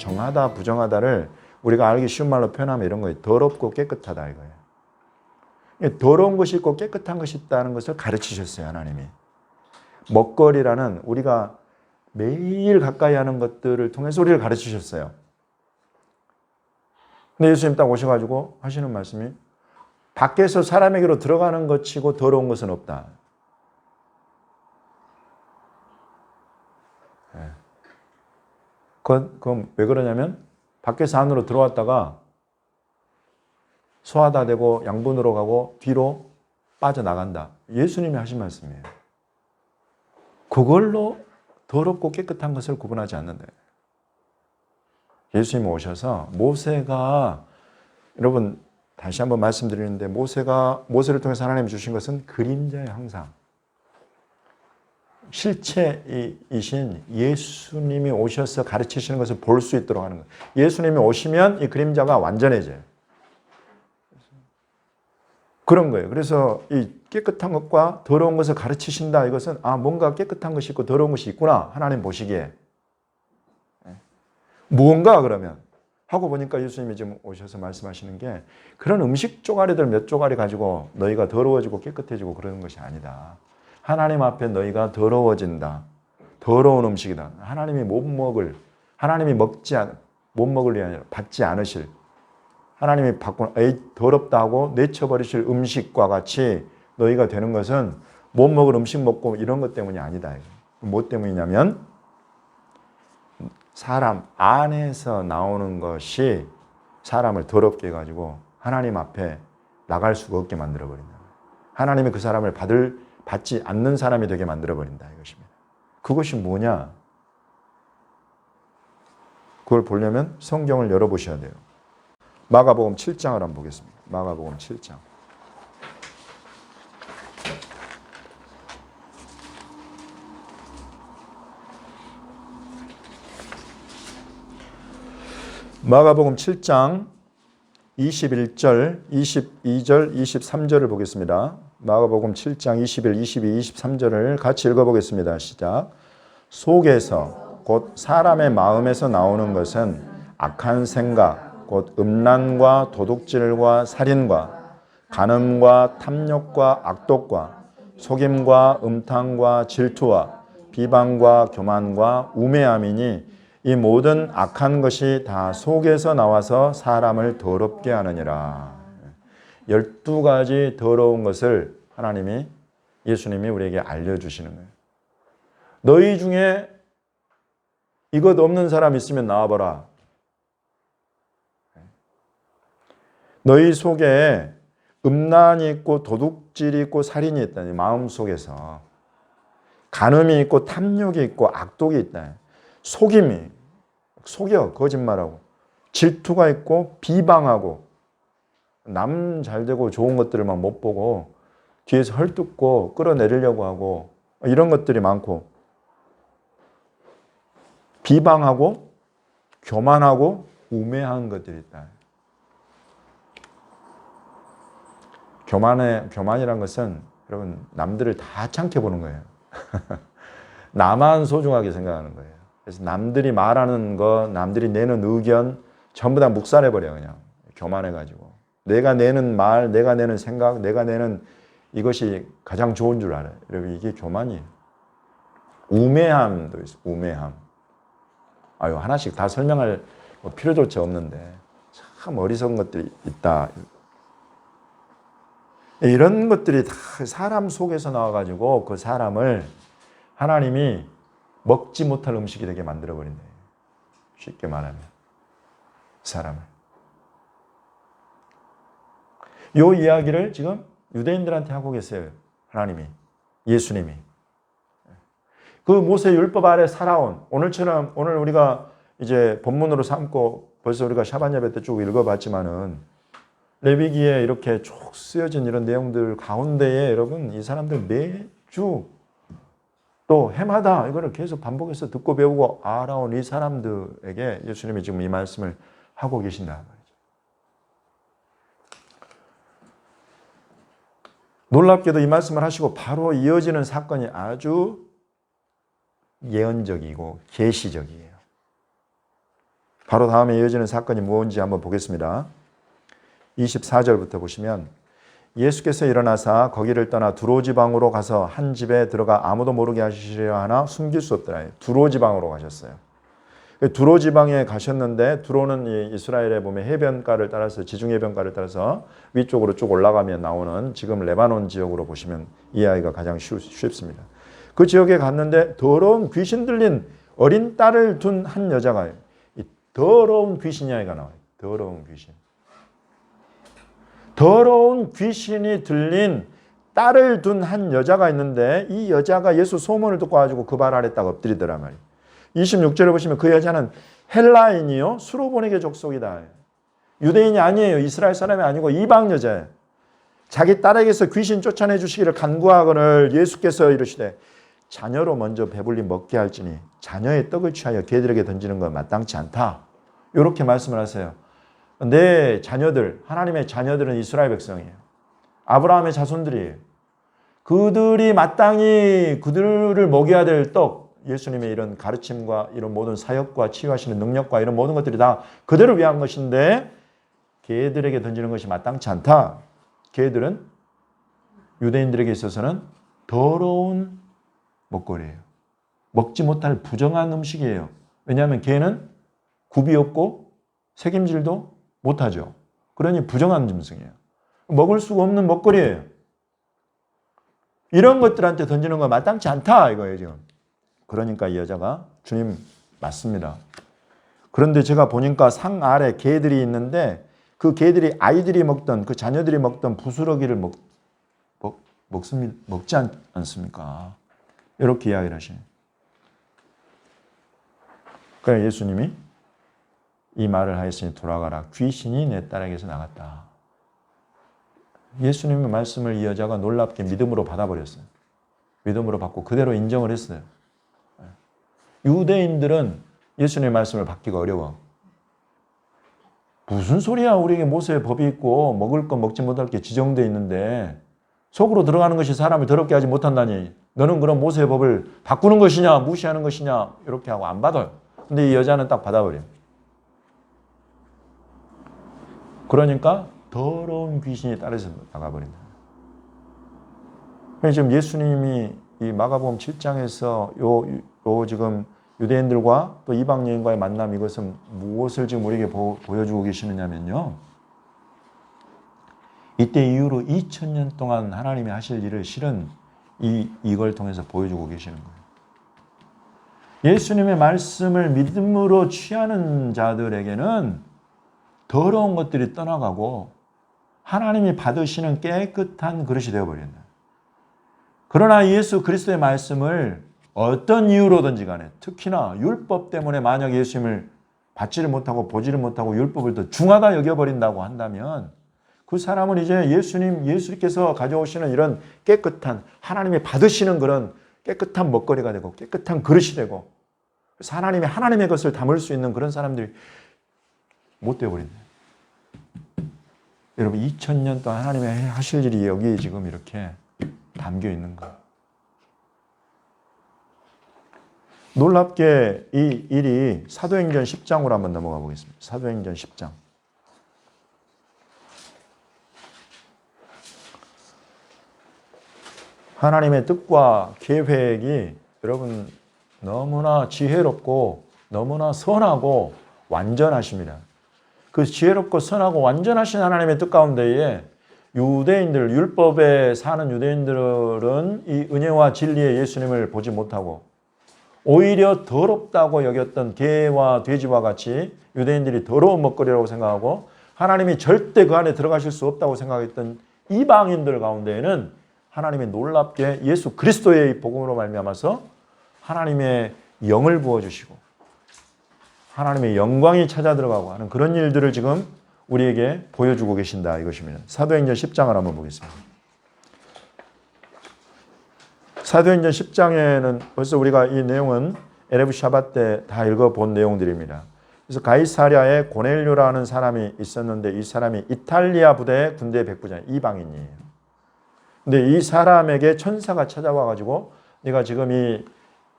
정하다, 부정하다를 우리가 알기 쉬운 말로 표현하면 이런 거예요. 더럽고 깨끗하다 이거예요. 더러운 것이 있고 깨끗한 것이 있다는 것을 가르치셨어요, 하나님이. 먹거리라는 우리가 매일 가까이 하는 것들을 통해서 우리를 가르치셨어요. 근데 예수님 딱 오셔가지고 하시는 말씀이 밖에서 사람에게로 들어가는 것 치고 더러운 것은 없다. 그건 왜 그러냐면 밖에서 안으로 들어왔다가 소화다 되고 양분으로 가고 뒤로 빠져나간다. 예수님이 하신 말씀이에요. 그걸로 더럽고 깨끗한 것을 구분하지 않는다. 예수님이 오셔서 모세가, 여러분 다시 한번 말씀드리는데, 모세를 통해서 하나님이 주신 것은 그림자예요. 항상 실체이신 예수님이 오셔서 가르치시는 것을 볼 수 있도록 하는 거예요. 예수님이 오시면 이 그림자가 완전해져요. 그런 거예요. 그래서 이 깨끗한 것과 더러운 것을 가르치신다. 이것은 뭔가 깨끗한 것이 있고 더러운 것이 있구나. 하나님 보시기에. 무언가 그러면 하고 보니까 예수님이 지금 오셔서 말씀하시는 게 그런 음식 쪼가리들 몇 쪼가리 가지고 너희가 더러워지고 깨끗해지고 그러는 것이 아니다. 하나님 앞에 너희가 더러워진다. 더러운 음식이다. 하나님이 못 먹을 리 아니라 받지 않으실, 하나님이 더럽다 하고 내쳐버리실 음식과 같이 너희가 되는 것은 못 먹을 음식 먹고 이런 것 때문이 아니다. 뭐 때문이냐면 사람 안에서 나오는 것이 사람을 더럽게 해가지고 하나님 앞에 나갈 수가 없게 만들어버린다. 하나님이 그 사람을 받지 않는 사람이 되게 만들어버린다 이것입니다. 그것이 뭐냐? 그걸 보려면 성경을 열어보셔야 돼요. 마가복음 7장을 한번 보겠습니다. 마가복음 7장. 마가복음 7장 21절, 22절, 23절을 보겠습니다. 마가복음 7장 21, 22, 23절을 같이 읽어보겠습니다. 시작. 속에서 곧 사람의 마음에서 나오는 것은 악한 생각, 곧 음란과 도둑질과 살인과 간음과 탐욕과 악독과 속임과 음탕과 질투와 비방과 교만과 우매함이니 이 모든 악한 것이 다 속에서 나와서 사람을 더럽게 하느니라. 12가지 더러운 것을 예수님이 우리에게 알려주시는 거예요. 너희 중에 이것 없는 사람 있으면 나와봐라. 너희 속에 음란이 있고 도둑질이 있고 살인이 있다니, 마음 속에서 간음이 있고 탐욕이 있고 악독이 있다. 속여 거짓말하고 질투가 있고 비방하고 남 잘되고 좋은 것들만 못 보고 뒤에서 헐뜯고 끌어내리려고 하고 이런 것들이 많고, 비방하고 교만하고 우매한 것들이 있다. 교만이란 것은 여러분 남들을 다 창게 보는 거예요. 나만 소중하게 생각하는 거예요. 그래서 남들이 말하는 거, 남들이 내는 의견 전부 다 묵살해버려요. 그냥 교만해가지고 내가 내는 말, 내가 내는 생각, 내가 내는 이것이 가장 좋은 줄 알아요. 여러분 이게 교만이에요. 우매함도 있어요. 우매함. 하나씩 다 설명할 필요조차 없는데 참 어리석은 것들이 있다. 이런 것들이 다 사람 속에서 나와가지고 그 사람을 하나님이 먹지 못할 음식이 되게 만들어버린다. 쉽게 말하면 사람을. 이 이야기를 지금 유대인들한테 하고 계세요. 하나님이, 예수님이. 그 모세 율법 아래 살아온, 오늘 우리가 이제 본문으로 삼고 벌써 우리가 샤반 예배 때 쭉 읽어봤지만은 레위기에 이렇게 쭉 쓰여진 이런 내용들 가운데에 여러분 이 사람들 매주 또 해마다 이거를 계속 반복해서 듣고 배우고 알아온 이 사람들에게 예수님이 지금 이 말씀을 하고 계신다 말이죠. 놀랍게도 이 말씀을 하시고 바로 이어지는 사건이 아주 예언적이고 계시적이에요. 바로 다음에 이어지는 사건이 무엇인지 한번 보겠습니다. 24절부터 보시면 예수께서 일어나사 거기를 떠나 두로 지방으로 가서 한 집에 들어가 아무도 모르게 하시려 하나 숨길 수 없더라. 두로 지방으로 가셨어요. 두로 지방에 가셨는데, 두로는 이스라엘에 보면 해변가를 따라서, 지중 해변가를 따라서 위쪽으로 쭉 올라가면 나오는 지금 레바논 지역으로 보시면 이해하기가 가장 쉽습니다. 그 지역에 갔는데 더러운 귀신 들린 어린 딸을 둔 한 여자가, 이 더러운 귀신 이야기가 나와요. 더러운 귀신. 더러운 귀신이 들린 딸을 둔 한 여자가 있는데, 이 여자가 예수 소문을 듣고 가지고 그 발 아래 딱 엎드리더란 말이에요. 26절에 보시면 그 여자는 헬라인이요 수로보니게 족속이다. 유대인이 아니에요. 이스라엘 사람이 아니고 이방 여자예요. 자기 딸에게서 귀신 쫓아내 주시기를 간구하거늘 예수께서 이르시되 자녀로 먼저 배불리 먹게 할지니 자녀의 떡을 취하여 개들에게 던지는 건 마땅치 않다. 이렇게 말씀을 하세요. 내 자녀들, 하나님의 자녀들은 이스라엘 백성이에요. 아브라함의 자손들이에요. 그들이 마땅히 그들을 먹여야 될 떡, 예수님의 이런 가르침과 이런 모든 사역과 치유하시는 능력과 이런 모든 것들이 다 그들을 위한 것인데 개들에게 던지는 것이 마땅치 않다. 개들은 유대인들에게 있어서는 더러운 먹거리예요. 먹지 못할 부정한 음식이에요. 왜냐하면 개는 굽이 없고 색임질도 못하죠. 그러니 부정한 짐승이에요. 먹을 수가 없는 먹거리예요. 이런 것들한테 던지는 건 마땅치 않다 이거예요 지금. 그러니까 이 여자가 주님 맞습니다. 그런데 제가 보니까 상 아래 개들이 있는데 그 개들이 아이들이 먹던 그 자녀들이 먹던 부스러기를 먹지 않습니까? 이렇게 이야기를 하시네요. 그래서 예수님이 이 말을 하였으니 돌아가라. 귀신이 내 딸에게서 나갔다. 예수님의 말씀을 이 여자가 놀랍게 믿음으로 받아버렸어요. 믿음으로 받고 그대로 인정을 했어요. 유대인들은 예수님의 말씀을 받기가 어려워. 무슨 소리야? 우리에게 모세의 법이 있고 먹을 것 먹지 못할 게 지정되어 있는데 속으로 들어가는 것이 사람을 더럽게 하지 못한다니 너는 그럼 모세의 법을 바꾸는 것이냐 무시하는 것이냐 이렇게 하고 안 받아요. 근데 이 여자는 딱 받아버려요. 그러니까 더러운 귀신이 따라서 나가버린다. 지금 예수님이 이 마가복음 7장에서 요 지금 유대인들과 또 이방 여인과의 만남, 이것은 무엇을 지금 우리에게 보여주고 계시느냐면요. 이때 이후로 2000년 동안 하나님이 하실 일을 실은 이걸 통해서 보여주고 계시는 거예요. 예수님의 말씀을 믿음으로 취하는 자들에게는 더러운 것들이 떠나가고 하나님이 받으시는 깨끗한 그릇이 되어버린다. 그러나 예수 그리스도의 말씀을 어떤 이유로든지 간에 특히나 율법 때문에 만약 예수님을 받지를 못하고 보지를 못하고 율법을 더 중하다 여겨버린다고 한다면 그 사람은 이제 예수님께서 가져오시는 이런 깨끗한 하나님이 받으시는 그런 깨끗한 먹거리가 되고 깨끗한 그릇이 되고 그래서 하나님의 것을 담을 수 있는 그런 사람들이 못 되어버린다. 여러분 2000년 동안 하나님이 하실 일이 여기에 지금 이렇게 담겨 있는 거예요. 놀랍게 이 일이 사도행전 10장으로 한번 넘어가 보겠습니다. 사도행전 10장. 하나님의 뜻과 계획이 여러분 너무나 지혜롭고 너무나 선하고 완전하십니다. 그 지혜롭고 선하고 완전하신 하나님의 뜻 가운데에 유대인들, 율법에 사는 유대인들은 이 은혜와 진리의 예수님을 보지 못하고 오히려 더럽다고 여겼던 개와 돼지와 같이 유대인들이 더러운 먹거리라고 생각하고 하나님이 절대 그 안에 들어가실 수 없다고 생각했던 이방인들 가운데에는 하나님이 놀랍게 예수 그리스도의 복음으로 말미암아서 하나님의 영을 부어주시고 하나님의 영광이 찾아 들어가고 하는 그런 일들을 지금 우리에게 보여주고 계신다 이것입니다. 사도행전 10장을 한번 보겠습니다. 사도행전 10장에는 벌써 우리가 이 내용은 에레브 샤밧 때 다 읽어본 내용들입니다. 그래서 가이사랴에 고넬료라는 사람이 있었는데 이 사람이 이탈리아 부대의 군대 백부장, 이방인이에요. 근데 이 사람에게 천사가 찾아와 가지고 네가 지금 이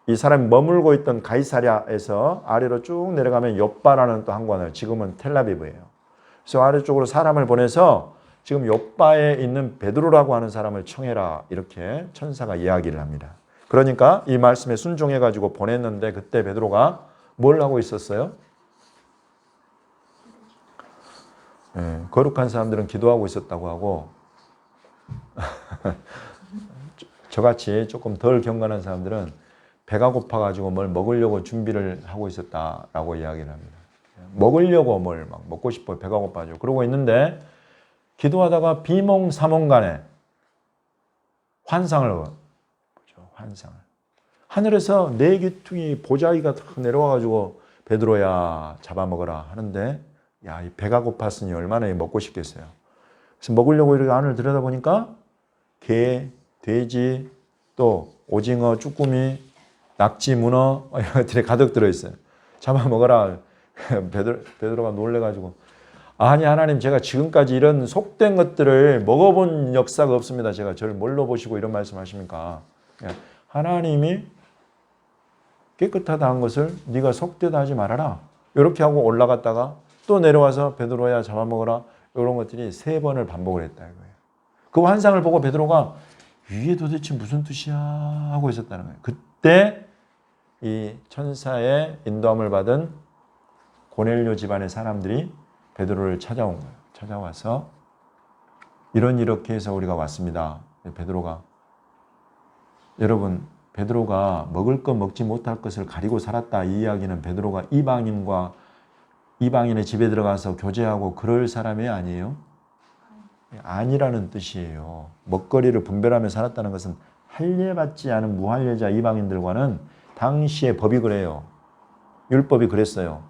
이 사람이 머물고 있던 가이사랴에서 아래로 쭉 내려가면 욥바라는 또 한 관을, 지금은 텔아비브예요. 그래서 아래쪽으로 사람을 보내서 지금 욥바에 있는 베드로라고 하는 사람을 청해라, 이렇게 천사가 이야기를 합니다. 그러니까 이 말씀에 순종해가지고 보냈는데 그때 베드로가 뭘 하고 있었어요? 거룩한 사람들은 기도하고 있었다고 하고 저같이 조금 덜 경건한 사람들은 배가 고파가지고 뭘 먹으려고 준비를 하고 있었다라고 이야기를 합니다. 먹으려고 뭘 막 먹고 싶어요. 배가 고파가지고. 그러고 있는데 기도하다가 비몽사몽간에 환상을 보죠. 환상을. 하늘에서 네 귀퉁이 보자기가 탁 내려와가지고 베드로야 잡아먹어라 하는데, 야, 이 배가 고팠으니 얼마나 먹고 싶겠어요. 그래서 먹으려고 이렇게 안을 들여다보니까 개, 돼지, 또 오징어, 쭈꾸미, 낙지, 문어 이런 것들이 가득 들어있어요. 잡아먹어라. 베드로가 놀래가지고, 아니 하나님, 제가 지금까지 이런 속된 것들을 먹어본 역사가 없습니다. 제가 저를 뭘로 보시고 이런 말씀하십니까? 하나님이 깨끗하다 한 것을 네가 속되다 하지 말아라. 이렇게 하고 올라갔다가 또 내려와서 베드로야 잡아먹어라. 이런 것들이 3번을 반복을 했다 이거예요. 그 환상을 보고 베드로가 이게 도대체 무슨 뜻이야 하고 있었다는 거예요. 그때 이 천사의 인도함을 받은 고넬료 집안의 사람들이 베드로를 찾아온 거예요. 찾아와서 이렇게 해서 우리가 왔습니다. 베드로가, 여러분, 베드로가 먹을 것 먹지 못할 것을 가리고 살았다, 이 이야기는 베드로가 이방인의 집에 들어가서 교제하고 그럴 사람이 아니에요. 아니라는 뜻이에요. 먹거리를 분별하며 살았다는 것은 할례받지 않은 무할례자 이방인들과는 당시의 법이 그래요. 율법이 그랬어요.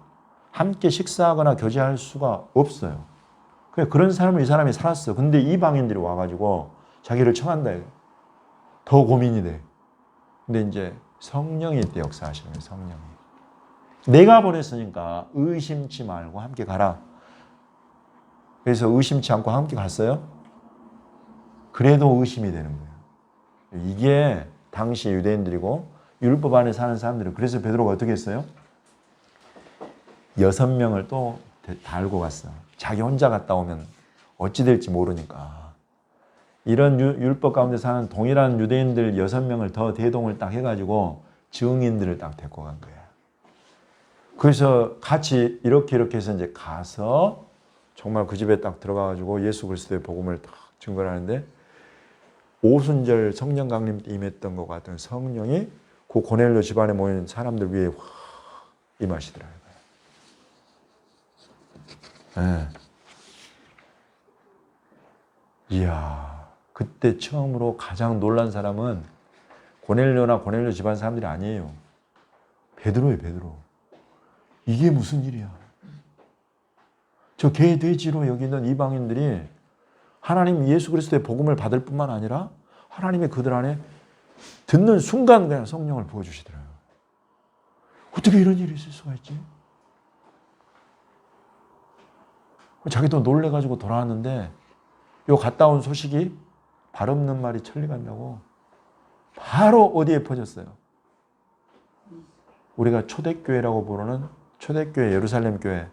함께 식사하거나 교제할 수가 없어요. 그런 삶을 이 사람이 살았어. 근데 이방인들이 와가지고 자기를 청한다. 더 고민이 돼. 근데 이제 성령이 이때 역사하시는 거예요. 성령이. 내가 보냈으니까 의심치 말고 함께 가라. 그래서 의심치 않고 함께 갔어요. 그래도 의심이 되는 거예요. 이게 당시 유대인들이고 율법 안에 사는 사람들이. 그래서 베드로가 어떻게 했어요? 6명을 또 달고 갔어. 자기 혼자 갔다 오면 어찌 될지 모르니까. 이런 율법 가운데 사는 동일한 유대인들 6명을 더 대동을 딱 해가지고 증인들을 딱 데리고 간 거야. 그래서 같이 이렇게 해서 이제 가서 정말 그 집에 딱 들어가가지고 예수 그리스도의 복음을 딱 증거를 하는데, 오순절 성령 강림 때 임했던 것 같은 성령이 그 고넬료 집안에 모인 사람들 위에 확 임하시더라고요. 네. 이야, 그때 처음으로 가장 놀란 사람은 고넬료나 고넬료 집안 사람들이 아니에요. 베드로예요, 베드로. 이게 무슨 일이야? 저 개, 돼지로 여기는 이방인들이 하나님 예수 그리스도의 복음을 받을 뿐만 아니라 하나님의 그들 안에 듣는 순간 그냥 성령을 부어주시더라고요. 어떻게 이런 일이 있을 수가 있지? 자기도 놀래가지고 돌아왔는데, 요 갔다 온 소식이 발 없는 말이 천리 간다고 바로 어디에 퍼졌어요? 우리가 초대교회라고 부르는 초대교회, 예루살렘 교회.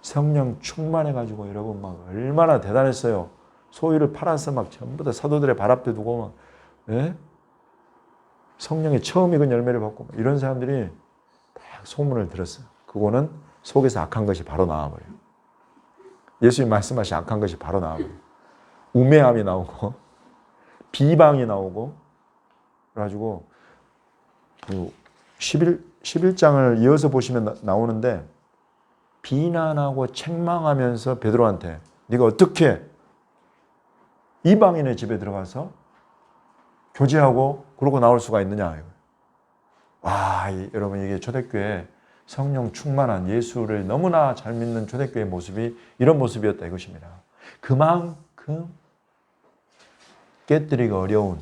성령 충만해가지고 여러분 막 얼마나 대단했어요. 소유를 팔아서 막 전부 다 사도들의 발 앞에 두고 막, 예? 성령의 처음 익은 열매를 받고 이런 사람들이 딱 소문을 들었어요. 그거는 속에서 악한 것이 바로 나와버려요. 예수님 말씀하신 악한 것이 바로 나와버려요. 우매함이 나오고 비방이 나오고 그래가지고 그 11장을 이어서 보시면 나오는데, 비난하고 책망하면서 베드로한테 네가 어떻게 이방인의 집에 들어가서 교제하고 그러고 나올 수가 있느냐. 와, 여러분, 이게 초대교회 성령 충만한 예수를 너무나 잘 믿는 초대교회의 모습이 이런 모습이었다 이것입니다. 그만큼 깨뜨리기 어려운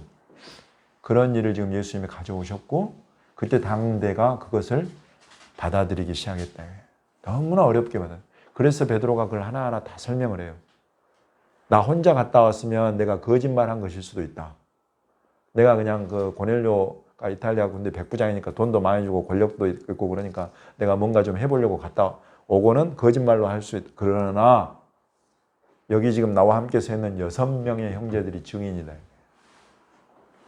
그런 일을 지금 예수님이 가져오셨고, 그때 당대가 그것을 받아들이기 시작했다. 너무나 어렵게 받아요. 그래서 베드로가 그걸 하나하나 다 설명을 해요. 나 혼자 갔다 왔으면 내가 거짓말한 것일 수도 있다. 내가 그냥 그 고넬료 이탈리아 군대 백부장이니까 돈도 많이 주고 권력도 있고 그러니까 내가 뭔가 좀 해보려고 갔다 오고는 거짓말로 할 수 있다. 그러나 여기 지금 나와 함께 서 있는 6명의 형제들이 증인이다.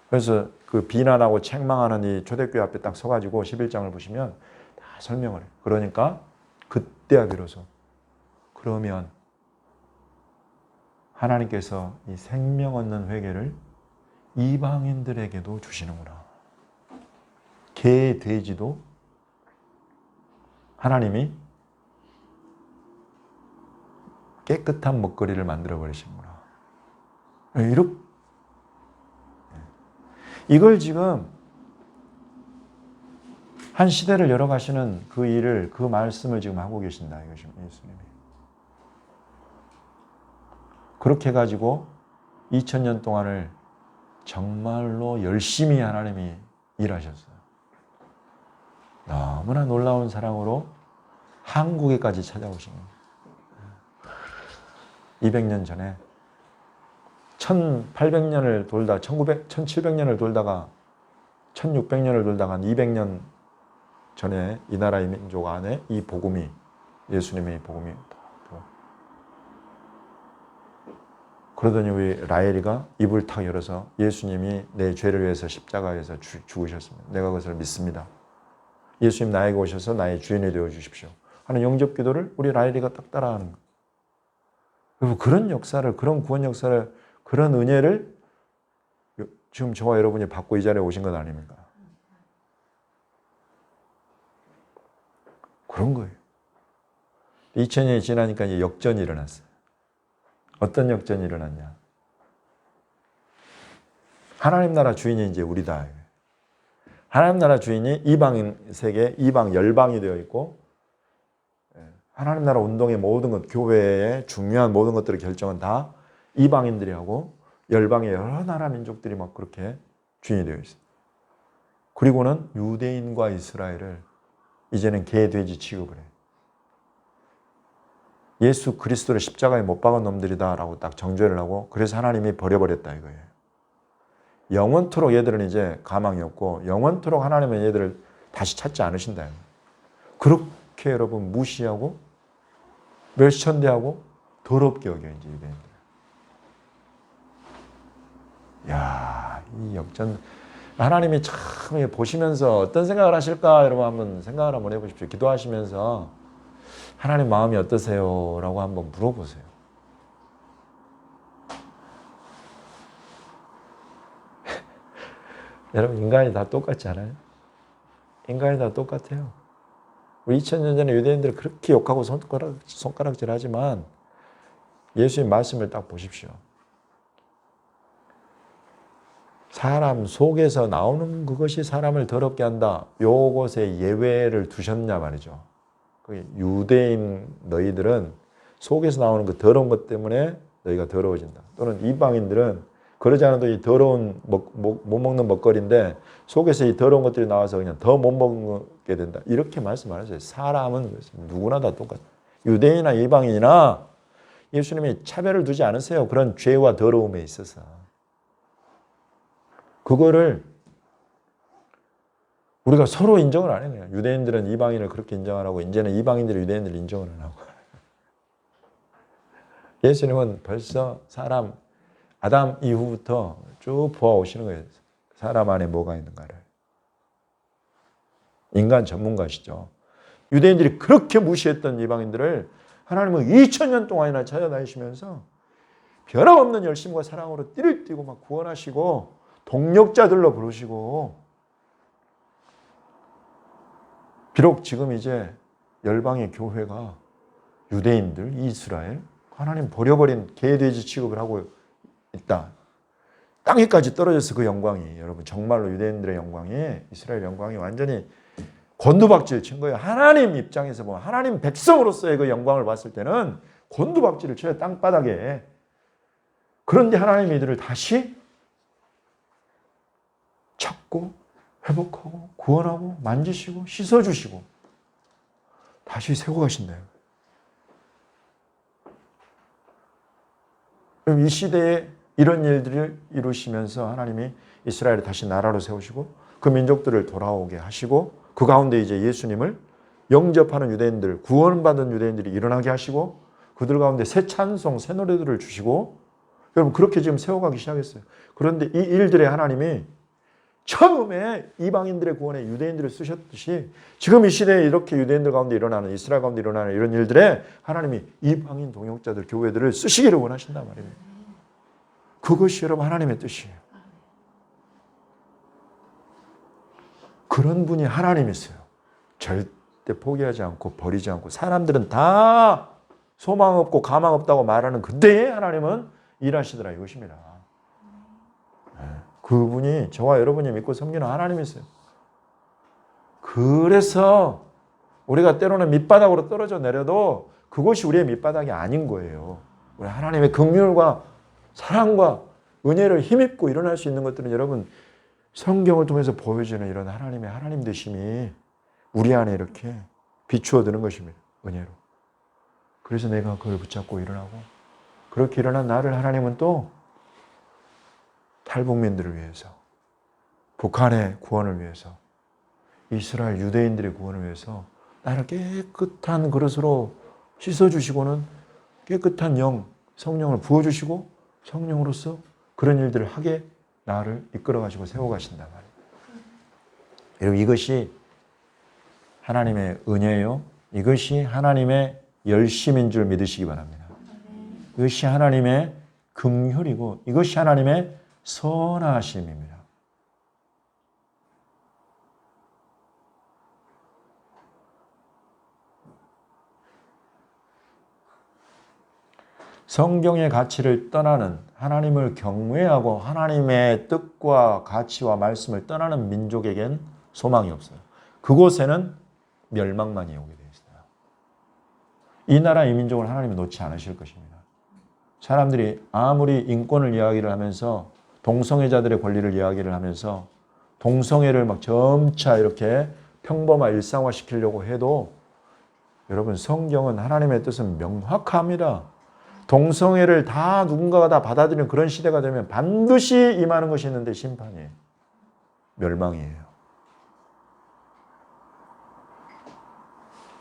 그래서 그 비난하고 책망하는 이 초대교회 앞에 딱 서가지고 11장을 보시면 다 설명을 해요. 그러니까 그때야 비로소 그러면 하나님께서 이 생명 얻는 회개를 이방인들에게도 주시는구나. 개, 돼지도 하나님이 깨끗한 먹거리를 만들어 버리시는구나. 이걸 지금 한 시대를 열어가시는 그 일을, 그 말씀을 지금 하고 계신다. 이것이 예수님이. 그렇게 해가지고 2000년 동안을 정말로 열심히 하나님이 일하셨어요. 너무나 놀라운 사랑으로 한국에까지 찾아오신 거예요. 200년 전에 1800년을 돌다 1700년을 돌다가 1600년을 돌다가 200년 전에 이 나라의 민족 안에 이 복음이 예수님의 복음이 그러더니 우리 라헬이가 입을 탁 열어서 예수님이 내 죄를 위해서 십자가에서 죽으셨습니다. 내가 그것을 믿습니다. 예수님 나에게 오셔서 나의 주인이 되어 주십시오 하는 영접 기도를 우리 라헬이가 딱 따라하는 거예요. 그리고 그런 역사를, 그런 구원 역사를, 그런 은혜를 지금 저와 여러분이 받고 이 자리에 오신 것 아닙니까? 그런 거예요. 2000년이 지나니까 이제 역전이 일어났어요. 어떤 역전이 일어났냐? 하나님 나라 주인이 이제 우리다. 하나님 나라 주인이 이방인 세계, 이방 열방이 되어 있고 하나님 나라 운동의 모든 것, 교회의 중요한 모든 것들을 결정은 다 이방인들이 하고 열방의 여러 나라 민족들이 막 그렇게 주인이 되어 있어요. 그리고는 유대인과 이스라엘을 이제는 개, 돼지 취급을 해요. 예수 그리스도를 십자가에 못 박은 놈들이다라고 딱 정죄를 하고 그래서 하나님이 버려버렸다 이거예요. 영원토록 얘들은 이제 가망이 없고 영원토록 하나님은 얘들을 다시 찾지 않으신다. 그렇게 여러분 무시하고 멸천대하고 더럽게 여겨 이제 유대인들. 야, 이 역전 하나님이 참 보시면서 어떤 생각을 하실까 여러분 한번 생각을 한번 해보십시오. 기도하시면서 하나님 마음이 어떠세요? 라고 한번 물어보세요. 여러분 인간이 다 똑같지 않아요? 인간이 다 똑같아요. 우리 2000년 전에 유대인들 그렇게 욕하고 손가락질 하지만 예수님 말씀을 딱 보십시오. 사람 속에서 나오는 그것이 사람을 더럽게 한다. 요것에 예외를 두셨냐 말이죠. 유대인 너희들은 속에서 나오는 그 더러운 것 때문에 너희가 더러워진다. 또는 이방인들은 그러지 않아도 이 더러운 못 먹는 먹거리인데 속에서 이 더러운 것들이 나와서 그냥 더 못 먹게 된다. 이렇게 말씀하셨어요. 사람은 누구나 다 똑같아. 유대인이나 이방인이나 예수님이 차별을 두지 않으세요. 그런 죄와 더러움에 있어서. 그거를 우리가 서로 인정을 안 해요. 유대인들은 이방인을 그렇게 인정을 하고 이제는 이방인들이 유대인들을 인정을 안 하고. 예수님은 벌써 사람 아담 이후부터 쭉 보아오시는 거예요. 사람 안에 뭐가 있는가를. 인간 전문가시죠. 유대인들이 그렇게 무시했던 이방인들을 하나님은 2000년 동안이나 찾아다니시면서 변함없는 열심과 사랑으로 띠를 띠고 막 구원하시고 동력자들로 부르시고 비록 지금 이제 열방의 교회가 유대인들, 이스라엘, 하나님 버려버린 개, 돼지 취급을 하고 있다. 땅에까지 떨어져서 그 영광이 여러분 정말로 유대인들의 영광이 이스라엘 영광이 완전히 곤두박질 친 거예요. 하나님 입장에서 보면 하나님 백성으로서의 그 영광을 봤을 때는 곤두박질을 쳐요. 땅바닥에. 그런데 하나님이 이들을 다시 찾고 회복하고 구원하고 만지시고 씻어주시고 다시 세워 가신다. 그럼 이 시대에 이런 일들을 이루시면서 하나님이 이스라엘을 다시 나라로 세우시고 그 민족들을 돌아오게 하시고 그 가운데 이제 예수님을 영접하는 유대인들, 구원받은 유대인들이 일어나게 하시고 그들 가운데 새 찬송, 새 노래들을 주시고 여러분 그렇게 지금 세워가기 시작했어요. 그런데 이 일들에 하나님이 처음에 이방인들의 구원에 유대인들을 쓰셨듯이 지금 이 시대에 이렇게 유대인들 가운데 일어나는 이스라엘 가운데 일어나는 이런 일들에 하나님이 이방인 동역자들, 교회들을 쓰시기를 원하신단 말입니다. 그것이 여러분 하나님의 뜻이에요. 그런 분이 하나님이세요. 절대 포기하지 않고 버리지 않고 사람들은 다 소망 없고 가망 없다고 말하는 그때에 하나님은 일하시더라 이것입니다. 그분이 저와 여러분이 믿고 섬기는 하나님이세요. 그래서 우리가 때로는 밑바닥으로 떨어져 내려도 그것이 우리의 밑바닥이 아닌 거예요. 우리 하나님의 긍휼과 사랑과 은혜를 힘입고 일어날 수 있는 것들은 여러분 성경을 통해서 보여주는 이런 하나님의 하나님 되심이 우리 안에 이렇게 비추어드는 것입니다. 은혜로. 그래서 내가 그걸 붙잡고 일어나고 그렇게 일어난 나를 하나님은 또 탈북민들을 위해서 북한의 구원을 위해서 이스라엘 유대인들의 구원을 위해서 나를 깨끗한 그릇으로 씻어주시고는 깨끗한 영, 성령을 부어주시고 성령으로서 그런 일들을 하게 나를 이끌어가시고 세워가신단 말이에요. 여러분 이것이 하나님의 은혜요. 이것이 하나님의 열심인 줄 믿으시기 바랍니다. 이것이 하나님의 긍휼이고 이것이 하나님의 선하심입니다. 성경의 가치를 떠나는 하나님을 경외하고 하나님의 뜻과 가치와 말씀을 떠나는 민족에겐 소망이 없어요. 그곳에는 멸망만이 오게 되어 있어요. 이 나라 이 민족을 하나님이 놓지 않으실 것입니다. 사람들이 아무리 인권을 이야기를 하면서 동성애자들의 권리를 이야기를 하면서 동성애를 막 점차 이렇게 평범화 일상화 시키려고 해도 여러분 성경은 하나님의 뜻은 명확합니다. 동성애를 다 누군가가 다 받아들이는 그런 시대가 되면 반드시 임하는 것이 있는데 심판이에요. 멸망이에요.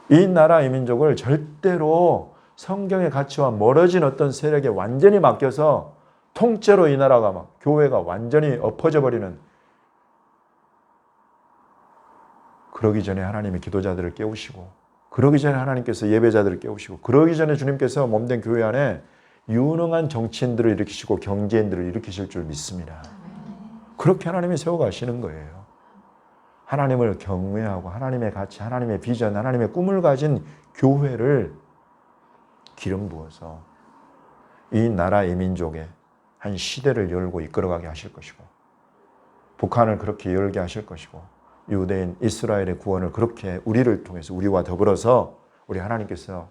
이 나라 이 민족을 절대로 성경의 가치와 멀어진 어떤 세력에 완전히 맡겨서 통째로 이 나라가 막 교회가 완전히 엎어져 버리는 그러기 전에 하나님이 기도자들을 깨우시고 그러기 전에 하나님께서 예배자들을 깨우시고 그러기 전에 주님께서 몸된 교회 안에 유능한 정치인들을 일으키시고 경제인들을 일으키실 줄 믿습니다. 그렇게 하나님이 세워가시는 거예요. 하나님을 경외하고 하나님의 가치, 하나님의 비전, 하나님의 꿈을 가진 교회를 기름 부어서 이 나라 이 민족에 한 시대를 열고 이끌어가게 하실 것이고 북한을 그렇게 열게 하실 것이고 유대인 이스라엘의 구원을 그렇게 우리를 통해서 우리와 더불어서 우리 하나님께서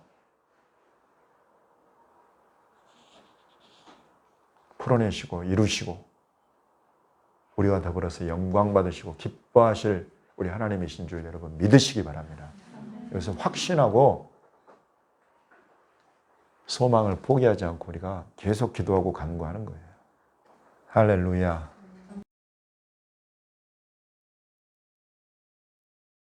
풀어내시고 이루시고 우리와 더불어서 영광 받으시고 기뻐하실 우리 하나님이신 줄 여러분 믿으시기 바랍니다. 여기서 확신하고 소망을 포기하지 않고 우리가 계속 기도하고 간구하는 거예요. 할렐루야.